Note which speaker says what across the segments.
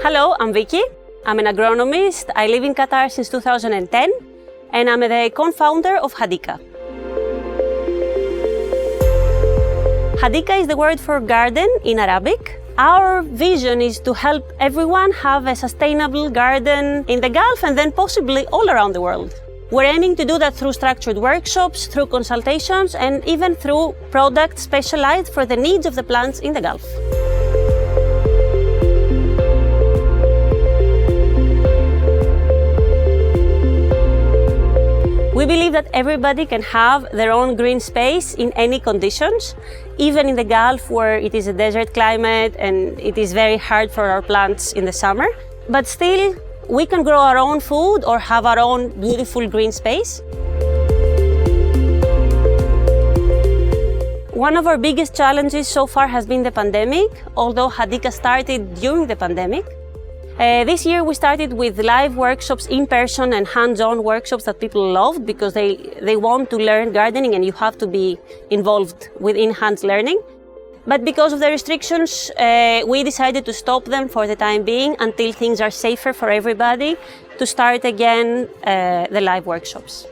Speaker 1: Hello, I'm Vicky. I'm an agronomist. I live in Qatar since 2010, and I'm the co-founder of Hadiqaa. Hadiqaa is the word for garden in Arabic. Our vision is to help everyone have a sustainable garden in the Gulf and then possibly all around the world. We're aiming to do that through structured workshops, through consultations, and even through products specialized for the needs of the plants in the Gulf. We believe that everybody can have their own green space in any conditions, even in the Gulf where it is a desert climate and it is very hard for our plants in the summer. But still, we can grow our own food or have our own beautiful green space. One of our biggest challenges so far has been the pandemic, although Hadiqaa started during the pandemic. This year we started with live workshops in person and hands-on workshops that people loved because they want to learn gardening and you have to be involved with in-hands learning. But because of the restrictions, we decided to stop them for the time being until things are safer for everybody to start again the live workshops.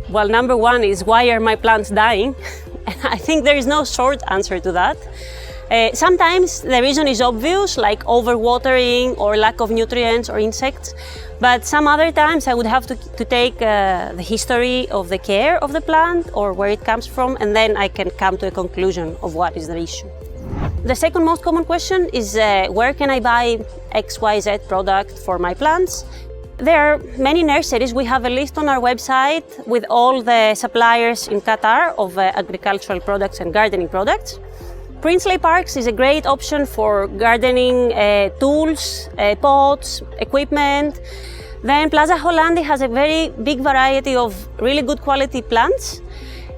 Speaker 1: Well, number one is, why are my plants dying? And I think there is no short answer to that. Sometimes the reason is obvious, like overwatering or lack of nutrients or insects. But some other times I would have to take the history of the care of the plant or where it comes from, and then I can come to a conclusion of what is the issue. The second most common question is where can I buy XYZ product for my plants? There are many nurseries. We have a list on our website with all the suppliers in Qatar of agricultural products and gardening products. Princely Parks is a great option for gardening tools, pots, equipment. Then Plaza Hollandi has a very big variety of really good quality plants.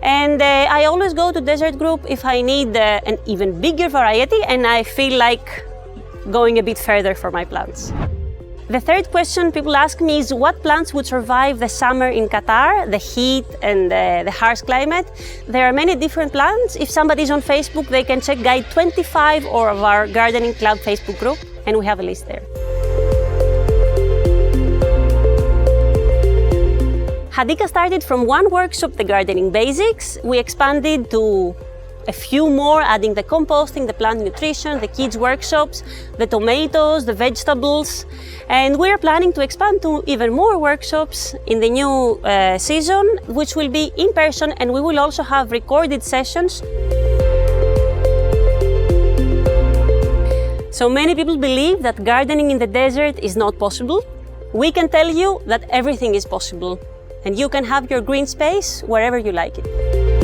Speaker 1: And I always go to Desert Group if I need an even bigger variety and I feel like going a bit further for my plants. The third question people ask me is what plants would survive the summer in Qatar, the heat and the harsh climate. There are many different plants. If somebody's on Facebook, they can check Guide 25 or of our Gardening Club Facebook group, and we have a list there. Hadiqaa started from one workshop, the gardening basics. We expanded to a few more, adding the composting, the plant nutrition, the kids workshops, the tomatoes, the vegetables. And we're planning to expand to even more workshops in the new season, which will be in person, and we will also have recorded sessions. So many people believe that gardening in the desert is not possible. We can tell you that everything is possible, and you can have your green space wherever you like it.